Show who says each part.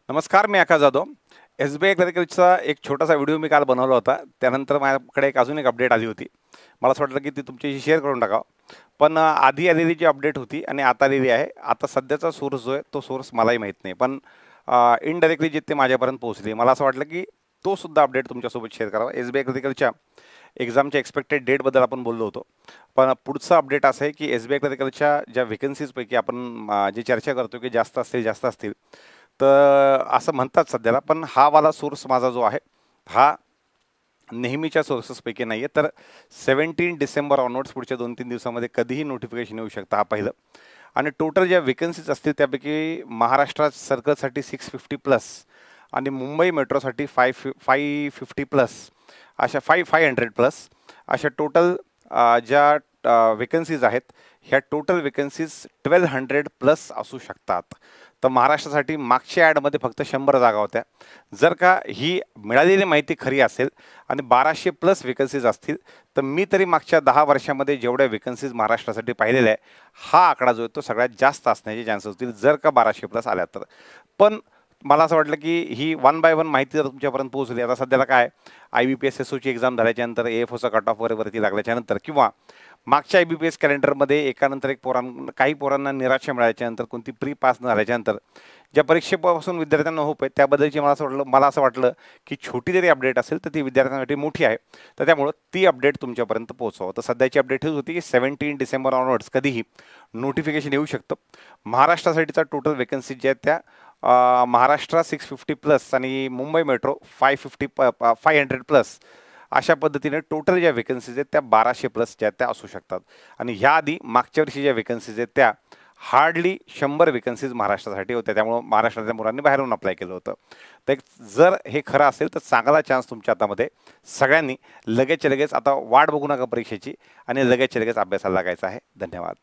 Speaker 1: नमस्कार, मी आकाश जाधव. एस-बी-आय क्लरिकलचा एक छोटासा व्हिडिओ मी काल बनवला होता. त्यानंतर माझ्याकडे अजून एक अपडेट आली होती. मला असं वाटलं की ती तुमच्याशी शेअर करून टाकावं. पण आधी आलेली जी अपडेट होती आणि आता आलेली आहे, आता सध्याचा सोर्स जो आहे, तो सोर्स मलाही माहीत नाही. पण इनडायरेक्टली जे ते माझ्यापर्यंत पोहोचली. मला असं वाटलं की तो सुद्धा अपडेट तुमच्यासोबत शेअर करावा. एस-बी-आय क्लरिकलच्या एक्झामच्या एक्सपेक्टेड डेटबद्दल आपण बोललो होतो. पण पुढचं अपडेट असं आहे की एस-बी-आय क्लरिकलच्या ज्या व्हेकन्सीजपैकी आपण जी चर्चा करतो की जास्त असतील, जास्त असतील. तर असं म्हणतात सध्याला, पण हा वाला सोर्स माझा जो आहे, हा नेहमीच्या सोर्सेसपैकी नाही आहे. तर 17 डिसेंबर ऑनवर्ड्स पुढच्या 2-3 दिवसामध्ये कधीही नोटिफिकेशन येऊ शकतं, हा पहिलं. आणि टोटल ज्या व्हेकन्सीज असतील त्यापैकी महाराष्ट्र सर्कलसाठी 650+ आणि मुंबई मेट्रोसाठी 550+ अशा 500+ अशा टोटल ज्या व्हेकन्सीज आहेत, ह्या टोटल व्हेकन्सीज 1200+ असू शकतात. तर महाराष्ट्रासाठी मागच्या ॲडमध्ये फक्त 100 जागा होत्या. जर का ही मिळालेली माहिती खरी असेल आणि 1200+ व्हेकन्सीज असतील, तर मी तरी मागच्या 10 वर्षामध्ये जेवढ्या व्हेकन्सीज महाराष्ट्रासाठी पाहिलेल्या आहे, हा आकडा जो आहे तो सगळ्यात जास्त असण्याचे चान्सेस होतील, जर का 1200+ आल्या तर. पण मला असं वाटलं की ही वन बाय वन माहिती जर तुमच्यापर्यंत पोहोचली. आता सध्याला काय IBPS SOची एक्झाम झाल्याच्यानंतर AFOचा कट ऑफ वरती लागल्याच्यानंतर किंवा मागच्या IBPS कॅलेंडरमध्ये एकानंतर एक काही पोरांना निराशा मिळाल्याच्यानंतर, कोणती प्री पास न झाल्याच्यानंतर ज्या परीक्षेपासून विद्यार्थ्यांना होप आहे, त्याबद्दलची मला असं वाटलं की छोटी जरी अपडेट असेल तर ती विद्यार्थ्यांसाठी मोठी आहे. तर त्यामुळं ती अपडेट तुमच्यापर्यंत पोहोचवावं. तर सध्याची अपडेट हीच होती की 17 डिसेंबर ऑनवर्ड्स कधीही नोटिफिकेशन येऊ शकतं. महाराष्ट्रासाठीचा टोटल व्हेकन्सी ज्या आहेत त्या महाराष्ट्र 650+ आणि मुंबई मेट्रो 500+ अशा पद्धतीने टोटल ज्या व्हेकन्सीज आहेत त्या 1200+ ज्या त्या असू शकतात. आणि ह्या आधी मागच्या वर्षी ज्या व्हेकन्सीज आहेत त्या हार्डली 100 व्हेकन्सीज महाराष्ट्रासाठी होत्या. त्यामुळं महाराष्ट्रातल्या मुलांनी बाहेरून अप्लाय केलं होतं. तर जर हे खरं असेल तर चांगला चान्स तुमच्या हातामध्ये. सगळ्यांनी लगेचच्या लगेच आता वाट बघू नका परीक्षेची आणि लगेचच्या लगेच अभ्यासाला लागायचं आहे. धन्यवाद.